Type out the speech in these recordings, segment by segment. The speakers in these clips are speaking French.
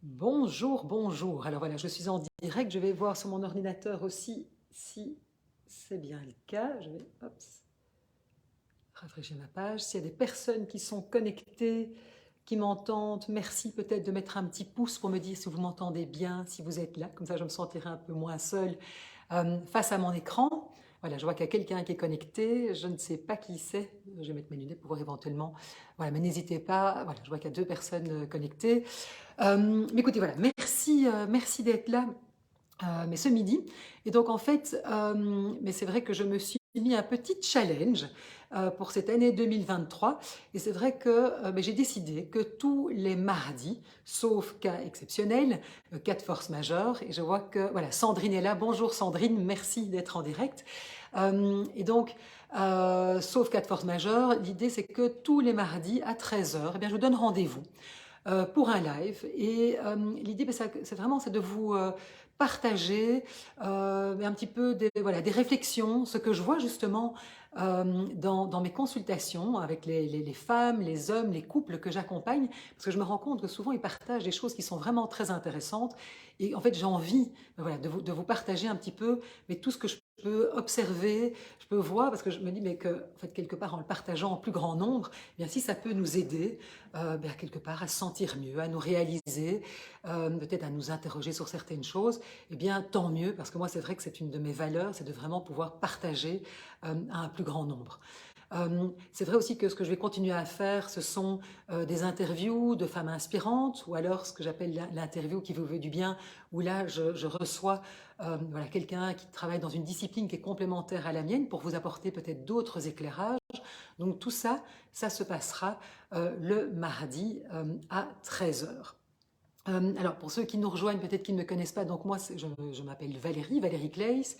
Bonjour, bonjour. Alors voilà, je suis en direct. Je vais voir sur mon ordinateur aussi si c'est bien le cas. Je vais hop, rafraîchir ma page. S'il y a des personnes qui sont connectées, qui m'entendent, merci peut-être de mettre un petit pouce pour me dire si vous m'entendez bien, si vous êtes là. Comme ça, je me sentirai un peu moins seule face à mon écran. Voilà, je vois qu'il y a quelqu'un qui est connecté. Je ne sais pas qui c'est. Je vais mettre mes lunettes pour voir éventuellement. Voilà, mais n'hésitez pas. Voilà, je vois qu'il y a deux personnes connectées. Mais écoutez, voilà, merci, merci d'être là, mais ce midi. Et donc en fait, mais c'est vrai que je me suis mis un petit challenge pour cette année 2023. Et c'est vrai que j'ai décidé que tous les mardis, sauf cas exceptionnel, cas de force majeure, et je vois que voilà, Sandrine est là. Bonjour Sandrine, merci d'être en direct. Et donc, sauf cas de force majeure, l'idée c'est que tous les mardis à 13h, eh bien, je vous donne rendez-vous pour un live. Et l'idée, c'est vraiment de vous partager un petit peu voilà, des réflexions, ce que je vois justement dans mes consultations avec les femmes, les hommes, les couples que j'accompagne, parce que je me rends compte que souvent ils partagent des choses qui sont vraiment très intéressantes. Et en fait, j'ai envie voilà, de vous partager un petit peu mais tout ce que je peux observer, je peux voir, parce que je me dis mais que, en fait, quelque part, en le partageant en plus grand nombre, eh bien, si ça peut nous aider quelque part à se sentir mieux, à nous réaliser, peut-être à nous interroger sur certaines choses, eh bien tant mieux, parce que moi c'est vrai que c'est une de mes valeurs, c'est de vraiment pouvoir partager à un plus grand nombre. C'est vrai aussi que ce que je vais continuer à faire, ce sont des interviews de femmes inspirantes, ou alors ce que j'appelle l'interview qui vous veut du bien, où là je reçois voilà, quelqu'un qui travaille dans une discipline qui est complémentaire à la mienne pour vous apporter peut-être d'autres éclairages. Donc tout ça, ça se passera le mardi à 13h. Alors pour ceux qui nous rejoignent, peut-être qu'ils ne me connaissent pas, donc moi je m'appelle Valérie, Valérie Claes,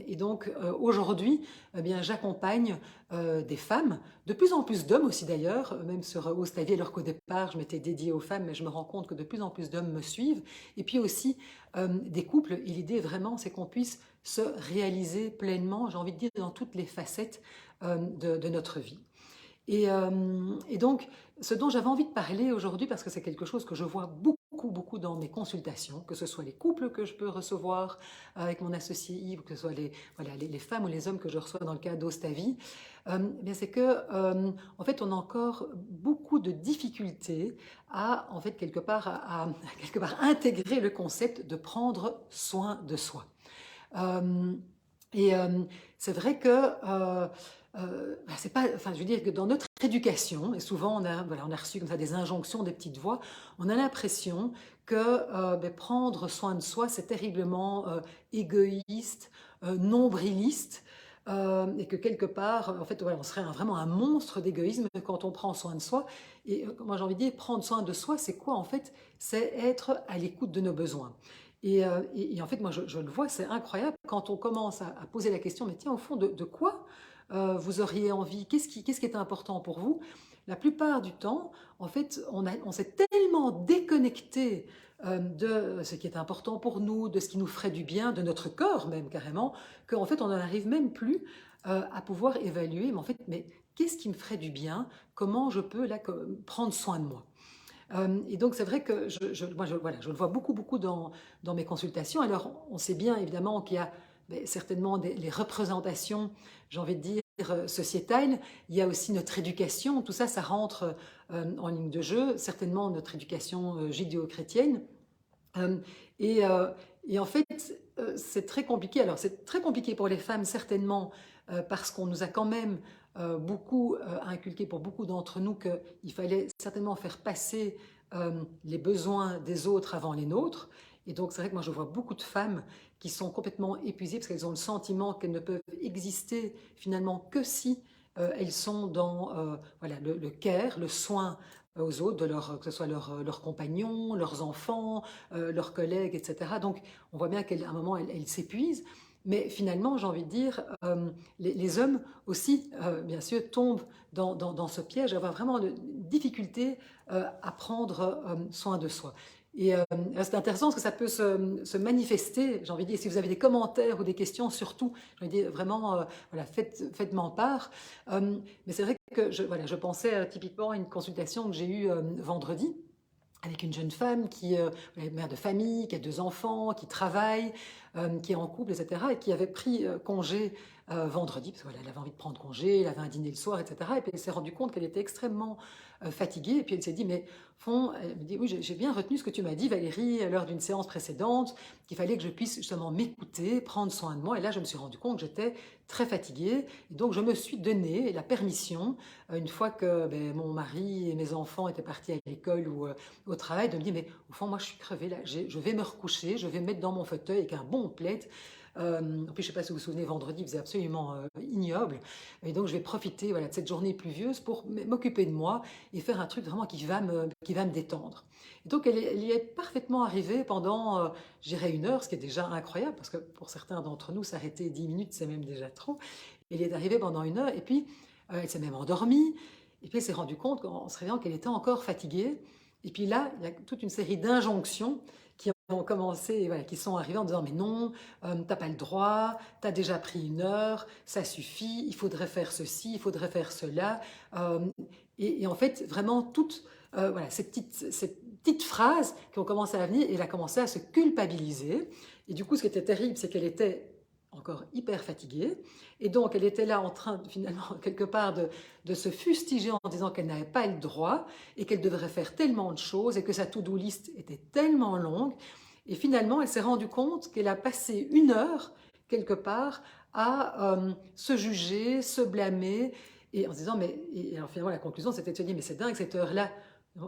et donc aujourd'hui, eh bien j'accompagne des femmes, de plus en plus d'hommes aussi d'ailleurs, même sur Ostavi, alors qu'au départ je m'étais dédiée aux femmes, mais je me rends compte que de plus en plus d'hommes me suivent, et puis aussi des couples, et l'idée vraiment c'est qu'on puisse se réaliser pleinement, j'ai envie de dire, dans toutes les facettes de notre vie. Et donc, ce dont j'avais envie de parler aujourd'hui, parce que c'est quelque chose que je vois beaucoup, beaucoup dans mes consultations, que ce soit les couples que je peux recevoir avec mon associé Yves, que ce soit voilà, les femmes ou les hommes que je reçois dans le cas d'Ostavi, c'est que, en fait, on a encore beaucoup de difficultés à, en fait, quelque part, quelque part intégrer le concept de prendre soin de soi. Euh, et c'est vrai que c'est pas, enfin, je veux dire que dans notre éducation, et souvent voilà, on a reçu comme ça des injonctions, des petites voix, on a l'impression que prendre soin de soi, c'est terriblement égoïste, nombriliste, et que quelque part, en fait, voilà, on serait vraiment un monstre d'égoïsme quand on prend soin de soi. Et moi, j'ai envie de dire, prendre soin de soi, c'est quoi en fait? C'est être à l'écoute de nos besoins. Et en fait, moi, je le vois, c'est incroyable quand on commence à poser la question, mais tiens, au fond, de quoi vous auriez envie, qu'est-ce qui est important pour vous? La plupart du temps, en fait, on s'est tellement déconnecté de ce qui est important pour nous, de ce qui nous ferait du bien, de notre corps même carrément, qu'en fait, on n'en arrive même plus à pouvoir évaluer, mais en fait, mais qu'est-ce qui me ferait du bien? Comment je peux là prendre soin de moi? Et donc c'est vrai que moi, voilà, je le vois beaucoup, beaucoup dans mes consultations. Alors on sait bien évidemment qu'il y a certainement les représentations, j'ai envie de dire, sociétales. Il y a aussi notre éducation. Tout ça, ça rentre en ligne de jeu. Certainement notre éducation judéo-chrétienne. Euh, et, euh, et en fait, c'est très compliqué. Alors, c'est très compliqué pour les femmes, certainement, parce qu'on nous a quand même beaucoup inculqué pour beaucoup d'entre nous qu'il fallait certainement faire passer les besoins des autres avant les nôtres. Et donc, c'est vrai que moi, je vois beaucoup de femmes qui sont complètement épuisées parce qu'elles ont le sentiment qu'elles ne peuvent exister finalement que si elles sont dans voilà, le care, le soin aux autres, que ce soit leurs compagnons, leurs enfants, leurs collègues, etc. Donc on voit bien qu'à un moment, elle s'épuise. Mais finalement, j'ai envie de dire, les hommes aussi, bien sûr, tombent dans ce piège, avoir vraiment une difficulté à prendre soin de soi. Et c'est intéressant parce que ça peut se manifester, j'ai envie de dire, si vous avez des commentaires ou des questions, surtout, j'ai envie de dire, vraiment, voilà, faites-m'en part. Mais c'est vrai que voilà, je pensais typiquement à une consultation que j'ai eue vendredi. avec une jeune femme qui est mère de famille, qui a 2 enfants, qui travaille, qui est en couple, etc. Et qui avait pris congé vendredi, parce qu'elle avait envie de prendre congé, elle avait un dîner le soir, etc. Et puis elle s'est rendue compte qu'elle était extrêmement fatiguée. Et puis elle s'est dit, mais fond, elle me dit, oui, j'ai bien retenu ce que tu m'as dit, Valérie, lors d'une séance précédente, qu'il fallait que je puisse justement m'écouter, prendre soin de moi. Et là, je me suis rendu compte que j'étais très fatiguée. Et donc, je me suis donné la permission, une fois que mon mari et mes enfants étaient partis à l'école ou au travail, de me dire, mais au fond, moi, je suis crevée là, je vais me recoucher, je vais me mettre dans mon fauteuil avec un bon plaid. En plus, je ne sais pas si vous vous souvenez, vendredi, il faisait absolument ignoble. Et donc, je vais profiter voilà, de cette journée pluvieuse pour m'occuper de moi et faire un truc vraiment qui va me détendre. Et donc, elle y est parfaitement arrivée pendant, je dirais, 1 heure, ce qui est déjà incroyable, parce que pour certains d'entre nous, s'arrêter 10 minutes, c'est même déjà trop. Elle y est arrivée pendant 1 heure, et puis elle s'est même endormie, et puis elle s'est rendue compte, en se réveillant, qu'elle était encore fatiguée. Et puis là, il y a toute une série d'injonctions qui ont commencé, voilà, qui sont arrivées en disant, mais non, t'as pas le droit, t'as déjà pris 1 heure, ça suffit, il faudrait faire ceci, il faudrait faire cela. Euh, et en fait, vraiment, toutes voilà, ces petites phrases qui ont commencé à venir, et elle a commencé à se culpabiliser. Et du coup, ce qui était terrible, c'est qu'elle était encore hyper fatiguée. Et donc, elle était là en train, finalement, quelque part, de se fustiger en disant qu'elle n'avait pas le droit et qu'elle devrait faire tellement de choses et que sa to-do list était tellement longue. Et finalement, elle s'est rendue compte qu'elle a passé 1 heure, quelque part, à se juger, se blâmer, et en se disant, mais, et alors finalement, la conclusion, c'était de se dire, mais c'est dingue, cette heure-là,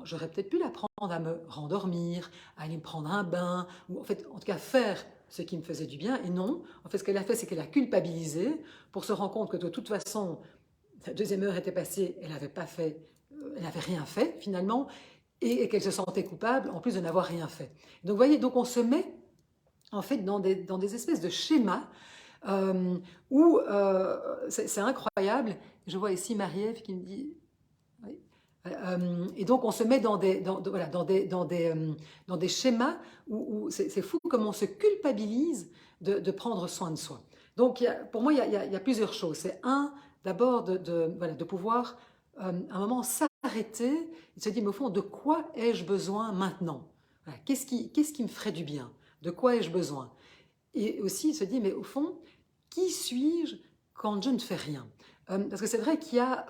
j'aurais peut-être pu la prendre à me rendormir, à aller me prendre un bain, ou en tout cas, faire ce qui me faisait du bien. Et non, en fait, ce qu'elle a fait, c'est qu'elle a culpabilisé pour se rendre compte que de toute façon, la deuxième heure était passée, elle n'avait pas fait, elle n'avait rien fait finalement, et qu'elle se sentait coupable en plus de n'avoir rien fait. Donc, vous voyez, donc on se met en fait dans des espèces de schémas où c'est incroyable. Je vois ici Marie-Ève qui me dit. Oui. Et donc on se met voilà, dans des schémas où c'est fou comme on se culpabilise de prendre soin de soi. Donc pour moi, il y a plusieurs choses. C'est d'abord voilà, de pouvoir à un moment s'arrêter et se dire, mais au fond, de quoi ai-je besoin maintenant? Voilà, qu'est-ce qui me ferait du bien? De quoi ai-je besoin? Et aussi se dire, mais au fond, qui suis-je quand je ne fais rien? Parce que c'est vrai qu'il y a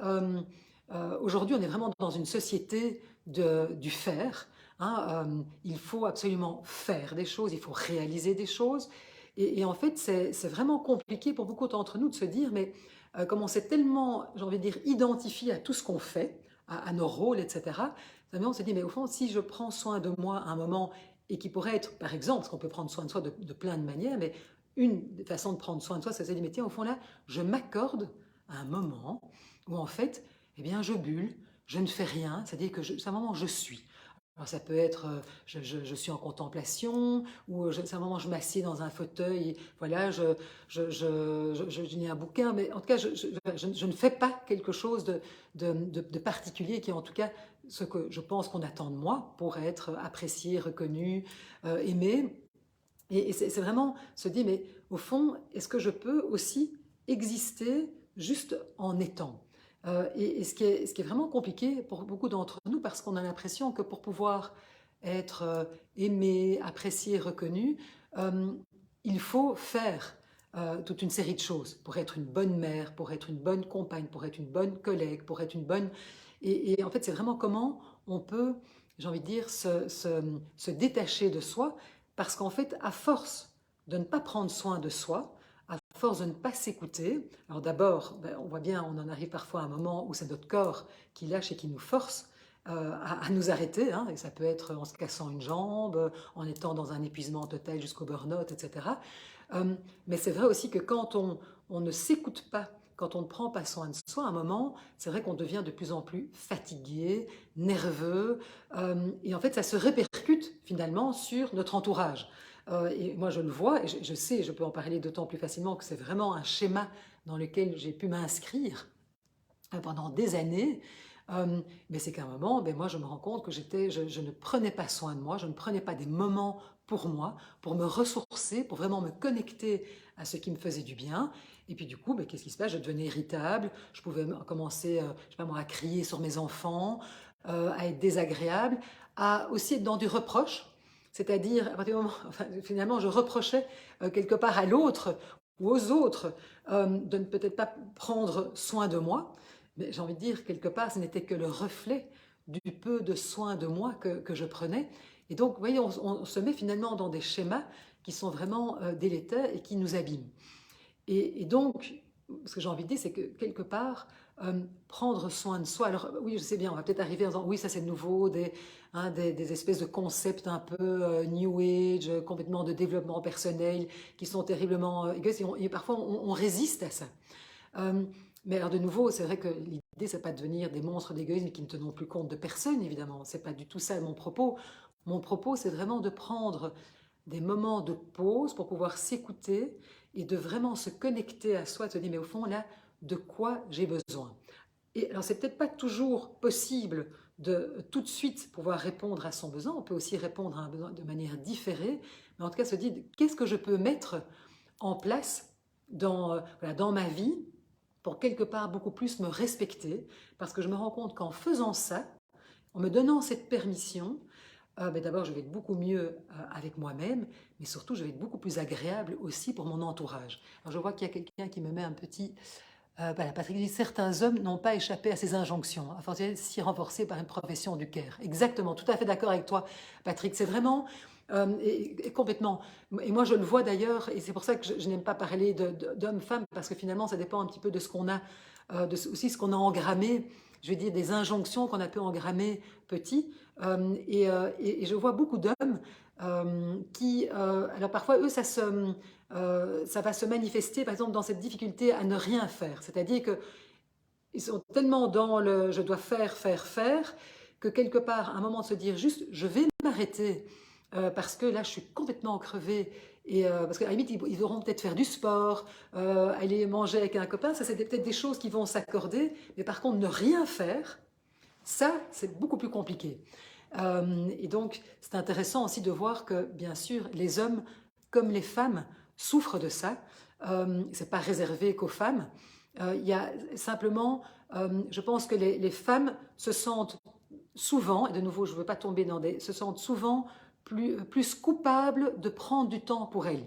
aujourd'hui, on est vraiment dans une société du faire. Hein, il faut absolument faire des choses, il faut réaliser des choses. Et en fait, c'est vraiment compliqué pour beaucoup d'entre nous de se dire, mais comme on s'est tellement, j'ai envie de dire, identifié à tout ce qu'on fait, à nos rôles, etc., on se dit, mais au fond, si je prends soin de moi à un moment, et qui pourrait être, par exemple, parce qu'on peut prendre soin de soi de plein de manières, mais une façon de prendre soin de soi, c'est de se dire, mais tiens, au fond, là, je m'accorde un moment où, en fait, eh bien, je bulle, je ne fais rien, c'est-à-dire que c'est un moment où je suis. Alors ça peut être, je suis en contemplation, ou c'est un moment où je m'assieds dans un fauteuil, et voilà, je lis un bouquin, mais en tout cas, je ne fais pas quelque chose de particulier qui est en tout cas ce que je pense qu'on attend de moi pour être apprécié, reconnu, aimé. Et c'est vraiment se dire, mais au fond, est-ce que je peux aussi exister juste en étant? Et ce qui est vraiment compliqué pour beaucoup d'entre nous, parce qu'on a l'impression que pour pouvoir être aimé, apprécié, reconnu, euh, il faut faire toute une série de choses pour être une bonne mère, pour être une bonne compagne, pour être une bonne collègue, pour être une bonne... Et en fait, c'est vraiment comment on peut, j'ai envie de dire, se détacher de soi, parce qu'en fait, à force de ne pas prendre soin de soi, à force de ne pas s'écouter, alors d'abord, on voit bien, on en arrive parfois à un moment où c'est notre corps qui lâche et qui nous force à nous arrêter, hein, et ça peut être en se cassant une jambe, en étant dans un épuisement total jusqu'au burn-out, etc. Mais c'est vrai aussi que quand on ne s'écoute pas, quand on ne prend pas soin de soi, à un moment, c'est vrai qu'on devient de plus en plus fatigué, nerveux, et en fait, ça se répercute finalement sur notre entourage. Et moi, je le vois, et je sais, je peux en parler d'autant plus facilement que c'est vraiment un schéma dans lequel j'ai pu m'inscrire pendant des années. Mais c'est qu'à un moment, moi, je me rends compte que je ne prenais pas soin de moi, je ne prenais pas des moments pour moi, pour me ressourcer, pour vraiment me connecter à ce qui me faisait du bien. Et puis du coup, qu'est-ce qui se passe? Je devenais irritable, je pouvais commencer, je sais pas moi, à crier sur mes enfants, à être désagréable, à aussi être dans du reproche, c'est-à-dire à partir du moment, enfin, finalement je reprochais quelque part à l'autre ou aux autres de ne peut-être pas prendre soin de moi, mais j'ai envie de dire quelque part ce n'était que le reflet du peu de soin de moi que je prenais. Et donc, vous voyez, on se met finalement dans des schémas qui sont vraiment délétères et qui nous abîment. Et donc, ce que j'ai envie de dire, c'est que quelque part, prendre soin de soi. Alors oui, je sais bien, on va peut-être arriver en disant, oui, ça c'est nouveau, des espèces de concepts un peu New Age, complètement de développement personnel, qui sont terriblement égoïstes, et parfois on résiste à ça. Euh, mais alors de nouveau, c'est vrai que l'idée, c'est pas de devenir des monstres d'égoïsme qui ne tenons plus compte de personne, évidemment. C'est pas du tout ça mon propos. Mon propos, c'est vraiment de prendre des moments de pause pour pouvoir s'écouter et de vraiment se connecter à soi, de se dire, mais au fond, là, de quoi j'ai besoin? Et alors, c'est peut-être pas toujours possible de tout de suite pouvoir répondre à son besoin. On peut aussi répondre à un besoin de manière différée, mais en tout cas, se dire, qu'est-ce que je peux mettre en place voilà, dans ma vie pour quelque part beaucoup plus me respecter, parce que je me rends compte qu'en faisant ça, en me donnant cette permission, ben d'abord je vais être beaucoup mieux avec moi-même, mais surtout je vais être beaucoup plus agréable aussi pour mon entourage. Alors je vois qu'il y a quelqu'un qui me met un petit... voilà, Patrick dit, certains hommes n'ont pas échappé à ces injonctions, à fortiori si renforcées par une profession du care. Exactement, tout à fait d'accord avec toi, Patrick. C'est vraiment et complètement. Et moi, je le vois d'ailleurs, et c'est pour ça que je n'aime pas parler d'homme-femme, parce que finalement, ça dépend un petit peu de ce qu'on a, aussi ce qu'on a engrammé, je veux dire, des injonctions qu'on a pu engrammer petit. Et je vois beaucoup d'hommes qui, alors parfois, eux, ça va se manifester, par exemple, dans cette difficulté à ne rien faire. C'est-à-dire que ils sont tellement dans le je dois faire, faire, faire, que quelque part, à un moment de se dire juste je vais m'arrêter parce que là je suis complètement crevée. Et parce qu'à la limite, ils devront peut-être faire du sport, aller manger avec un copain, ça c'est peut-être des choses qui vont s'accorder, mais par contre ne rien faire, ça c'est beaucoup plus compliqué. Et donc c'est intéressant aussi de voir que bien sûr les hommes comme les femmes souffrent de ça. C'est pas réservé qu'aux femmes. Il y a simplement, je pense que les femmes se sentent souvent, et de nouveau je ne veux pas tomber dans des, se sentent souvent plus coupables de prendre du temps pour elles.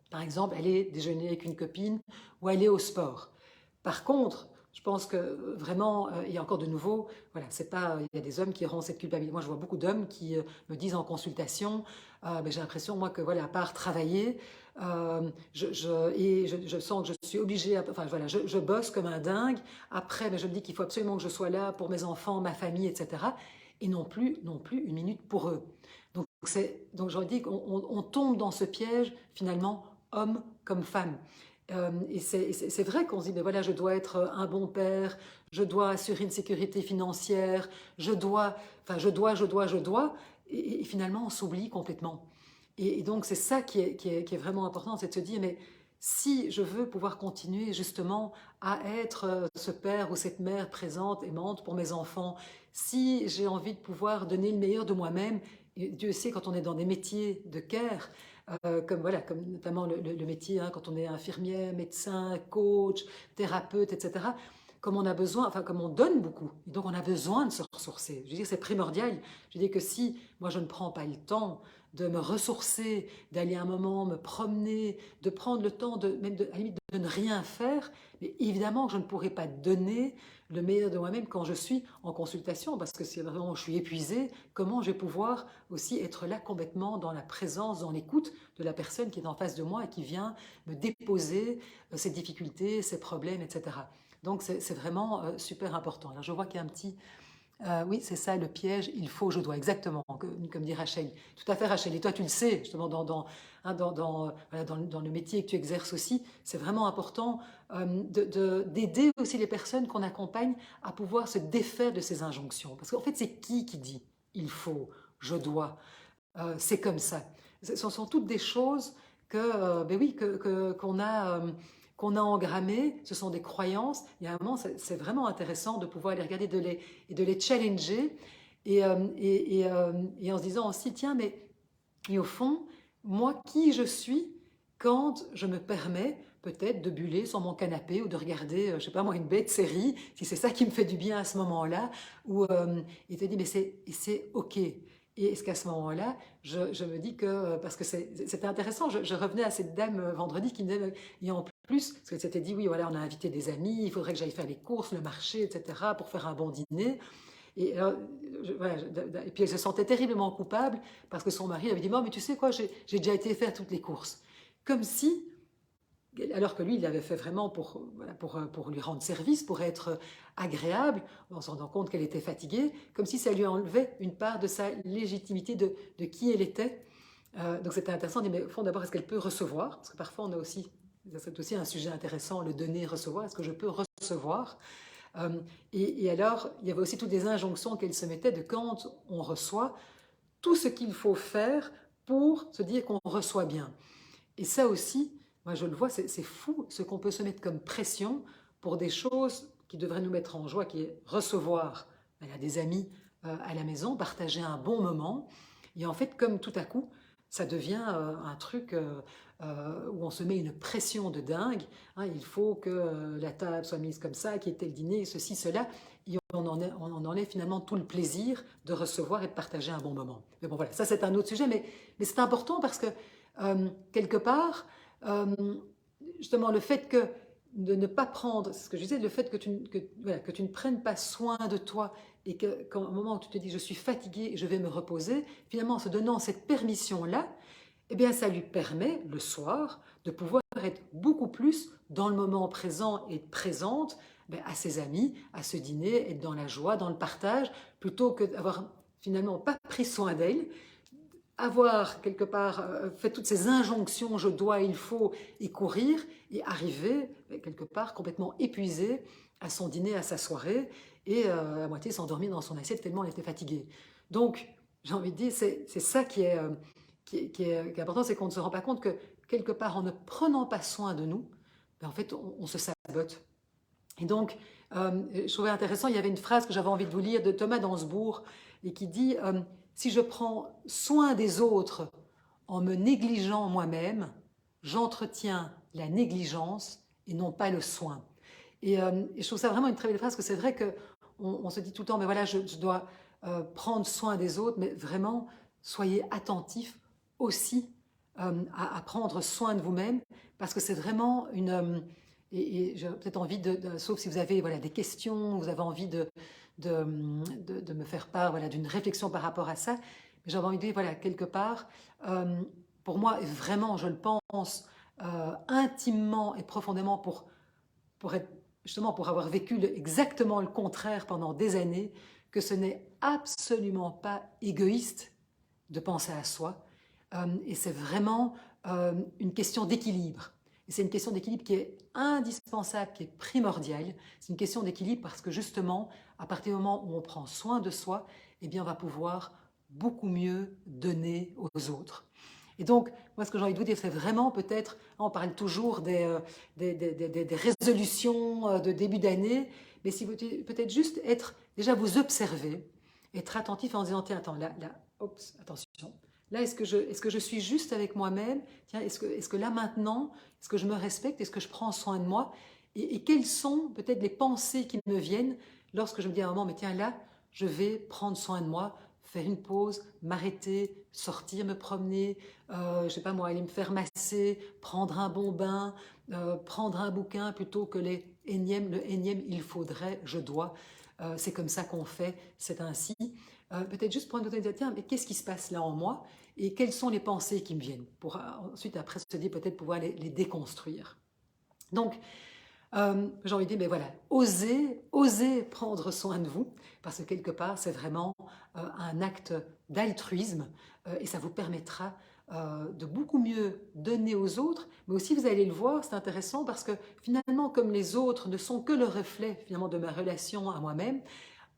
Par exemple, aller déjeuner avec une copine ou aller au sport. Par contre, je pense que vraiment, il y a encore de nouveau, voilà, c'est pas, il y a des hommes qui auront cette culpabilité. Moi, je vois beaucoup d'hommes qui me disent en consultation, ben, j'ai l'impression, moi, que voilà, à part travailler, je sens que je suis obligée, enfin voilà, je bosse comme un dingue. Après, ben, je me dis qu'il faut absolument que je sois là pour mes enfants, ma famille, etc. Et non plus une minute pour eux. Donc je dis qu'on tombe dans ce piège, finalement, homme comme femme. Et c'est vrai qu'on se dit, mais voilà, je dois être un bon père, je dois assurer une sécurité financière, je dois, et finalement on s'oublie complètement. Et donc c'est ça qui est vraiment important, c'est de se dire, mais si je veux pouvoir continuer justement à être ce père ou cette mère présente, aimante pour mes enfants, si j'ai envie de pouvoir donner le meilleur de moi-même, et Dieu sait quand on est dans des métiers de care, comme, voilà, comme notamment le métier, hein, quand on est infirmier, médecin, coach, thérapeute, etc., comme on a besoin, enfin comme on donne beaucoup, et donc on a besoin de se ressourcer. Je veux dire, c'est primordial. Je veux dire que si moi je ne prends pas le temps de me ressourcer, d'aller un moment me promener, de prendre le temps de, même à la limite de ne rien faire, mais évidemment que je ne pourrai pas donner le meilleur de moi-même quand je suis en consultation, parce que si vraiment je suis épuisée, comment je vais pouvoir aussi être là complètement dans la présence, dans l'écoute de la personne qui est en face de moi et qui vient me déposer ses difficultés, ses problèmes, etc. Donc c'est vraiment super important. Alors je vois qu'il y a un petit... oui, c'est ça le piège, il faut, je dois, exactement, comme dit Rachel. Tout à fait Rachel, et toi tu le sais, justement, hein, voilà, dans le métier que tu exerces aussi, c'est vraiment important d'aider aussi les personnes qu'on accompagne à pouvoir se défaire de ces injonctions. Parce qu'en fait, c'est qui dit il faut, je dois, c'est comme ça. Ce sont toutes des choses ben oui, qu'on a engrammées, ce sont des croyances. Il y a un moment, c'est vraiment intéressant de pouvoir les regarder, de les challenger, et en se disant aussi, tiens, mais et au fond, moi, qui je suis quand je me permets peut-être de buller sur mon canapé ou de regarder, je sais pas moi, une bête série, si c'est ça qui me fait du bien à ce moment-là, ou et te dis, mais c'est ok. Et est-ce qu'à ce moment-là, je me dis que, parce que c'était intéressant, je revenais à cette dame vendredi qui me disait, et en plus, parce qu'elle s'était dit, oui, voilà, on a invité des amis, il faudrait que j'aille faire les courses, le marché, etc., pour faire un bon dîner. Et, alors, voilà, et puis elle se sentait terriblement coupable parce que son mari avait dit, non, mais tu sais quoi, j'ai déjà été faire toutes les courses. Comme si, alors que lui, il l'avait fait vraiment voilà, pour lui rendre service, pour être agréable, en se rendant compte qu'elle était fatiguée, comme si ça lui enlevait une part de sa légitimité, de qui elle était. Donc c'était intéressant de dire, mais au fond, d'abord, est-ce qu'elle peut recevoir? Parce que parfois, on a aussi, c'est aussi un sujet intéressant, le donner-recevoir. Est-ce que je peux recevoir? Et alors, il y avait aussi toutes les injonctions qu'elle se mettait de quand on reçoit, tout ce qu'il faut faire pour se dire qu'on reçoit bien. Et ça aussi, moi je le vois, c'est fou ce qu'on peut se mettre comme pression pour des choses qui devraient nous mettre en joie, qui est recevoir des amis à la maison, partager un bon moment. Et en fait, comme tout à coup, ça devient un truc où on se met une pression de dingue. Hein, il faut que la table soit mise comme ça, qu'il y ait tel dîner, ceci, cela. Et on enlève finalement tout le plaisir de recevoir et de partager un bon moment. Mais bon, voilà, ça c'est un autre sujet, mais c'est important parce que quelque part, euh, justement, le fait que de ne pas prendre, c'est ce que je disais, le fait voilà, que tu ne prennes pas soin de toi et qu'au moment où tu te dis je suis fatiguée et je vais me reposer, finalement en se donnant cette permission-là, eh bien ça lui permet le soir de pouvoir être beaucoup plus dans le moment présent et présente à ses amis, à ce dîner, être dans la joie, dans le partage, plutôt que d'avoir finalement pas pris soin d'elle, avoir quelque part fait toutes ces injonctions, je dois, il faut, et courir, et arriver quelque part complètement épuisé à son dîner, à sa soirée, et à moitié s'endormir dans son assiette tellement elle était fatiguée. Donc, j'ai envie de dire, c'est ça qui est important, c'est qu'on ne se rend pas compte que quelque part, en ne prenant pas soin de nous, en fait, on se sabote. Et donc, je trouvais intéressant, il y avait une phrase que j'avais envie de vous lire de Thomas d'Ansbourg, et qui dit si je prends soin des autres en me négligeant moi-même, j'entretiens la négligence et non pas le soin. Et je trouve ça vraiment une très belle phrase, parce que c'est vrai qu'on se dit tout le temps, mais voilà, je dois prendre soin des autres, mais vraiment, soyez attentifs aussi à prendre soin de vous-même, parce que c'est vraiment et j'ai peut-être envie sauf si vous avez voilà, des questions, vous avez envie de me faire part voilà, d'une réflexion par rapport à ça, mais j'avais envie de dire, voilà, quelque part, pour moi, vraiment, je le pense, intimement et profondément pour être justement pour avoir vécu exactement le contraire pendant des années, que ce n'est absolument pas égoïste de penser à soi. Et c'est vraiment une question d'équilibre. Et c'est une question d'équilibre qui est indispensable, qui est primordiale. C'est une question d'équilibre parce que justement, à partir du moment où on prend soin de soi, eh bien, on va pouvoir beaucoup mieux donner aux autres. Et donc, moi, ce que j'ai envie de vous dire, c'est vraiment peut-être, on parle toujours des résolutions de début d'année, mais si vous peut-être juste être, déjà vous observer, être attentif en disant, tiens, attends, là, oups, attention, là, est-ce que je suis juste avec moi-même? Tiens, est-ce que là, maintenant, est-ce que je me respecte? Est-ce que je prends soin de moi? Et quelles sont peut-être les pensées qui me viennent lorsque je me dis à un moment, mais tiens, là, je vais prendre soin de moi, faire une pause, m'arrêter, sortir, me promener, je sais pas moi, aller me faire masser, prendre un bon bain, prendre un bouquin plutôt que le énième, il faudrait, je dois. C'est comme ça qu'on fait, c'est ainsi. Peut-être juste prendre le temps de dire, tiens, mais qu'est-ce qui se passe là en moi et quelles sont les pensées qui me viennent pour ensuite, après, se dire peut-être pouvoir les déconstruire. Donc, j'ai envie de dire, mais voilà, osez prendre soin de vous, parce que quelque part, c'est vraiment un acte d'altruisme et ça vous permettra de beaucoup mieux donner aux autres, mais aussi vous allez le voir, c'est intéressant parce que finalement, comme les autres ne sont que le reflet finalement de ma relation à moi-même,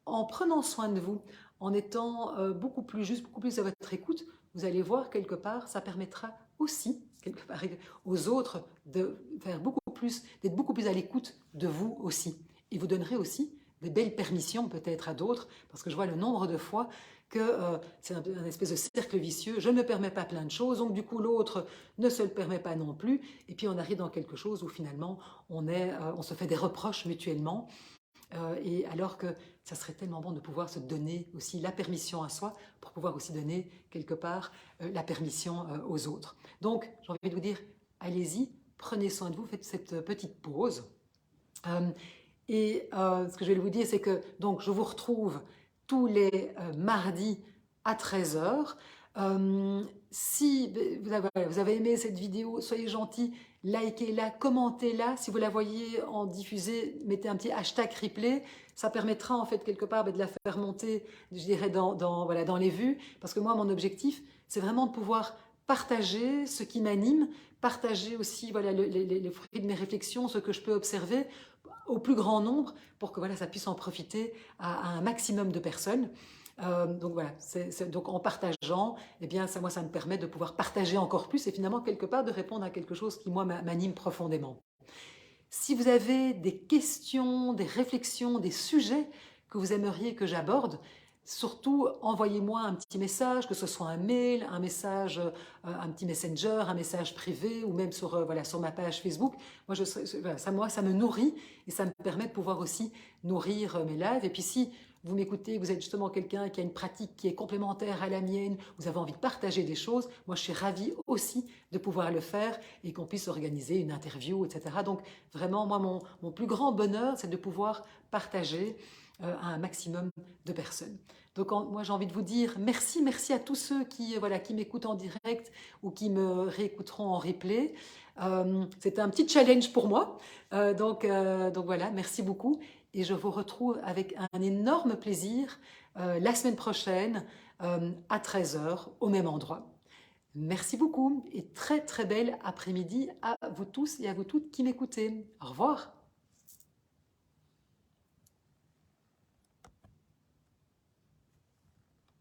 en prenant soin de vous, en étant beaucoup plus juste, beaucoup plus à votre écoute, vous allez voir quelque part, ça permettra aussi quelque part aux autres de faire beaucoup plus, d'être beaucoup plus à l'écoute de vous aussi. Et vous donnerez aussi des belles permissions peut-être à d'autres, parce que je vois le nombre de fois que c'est un espèce de cercle vicieux, je ne me permets pas plein de choses, donc du coup l'autre ne se le permet pas non plus, et puis on arrive dans quelque chose où finalement on se fait des reproches mutuellement, Et alors que ça serait tellement bon de pouvoir se donner aussi la permission à soi pour pouvoir aussi donner quelque part la permission aux autres. Donc, j'ai envie de vous dire, allez-y, prenez soin de vous, faites cette petite pause. Ce que je vais vous dire, c'est que donc, je vous retrouve tous les mardis à 13 heures. Si vous avez aimé cette vidéo, soyez gentils, likez-la, commentez-la. Si vous la voyez en diffusée, mettez un petit hashtag replay. Ça permettra en fait quelque part de la faire monter, je dirais, voilà, dans les vues. Parce que moi, mon objectif, c'est vraiment de pouvoir partager ce qui m'anime, partager aussi voilà, les fruits de mes réflexions, ce que je peux observer au plus grand nombre pour que voilà, ça puisse en profiter à un maximum de personnes. Donc voilà, donc en partageant, eh bien, ça me permet de pouvoir partager encore plus et finalement quelque part de répondre à quelque chose qui moi m'anime profondément. Si vous avez des questions, des réflexions, des sujets que vous aimeriez que j'aborde, surtout envoyez-moi un petit message, que ce soit un mail, un message, un petit messenger, un message privé ou même sur, voilà, sur ma page Facebook. Moi, ça me nourrit et ça me permet de pouvoir aussi nourrir mes lives. Et puis si vous m'écoutez, vous êtes justement quelqu'un qui a une pratique qui est complémentaire à la mienne, vous avez envie de partager des choses, moi je suis ravie aussi de pouvoir le faire et qu'on puisse organiser une interview, etc. Donc vraiment, moi, mon plus grand bonheur, c'est de pouvoir partager à un maximum de personnes. Donc moi j'ai envie de vous dire merci à tous ceux qui, voilà, qui m'écoutent en direct ou qui me réécouteront en replay. C'était un petit challenge pour moi. Donc voilà, merci beaucoup. Et je vous retrouve avec un énorme plaisir la semaine prochaine à 13 heures au même endroit. Merci beaucoup et très très belle après-midi à vous tous et à vous toutes qui m'écoutez. Au revoir.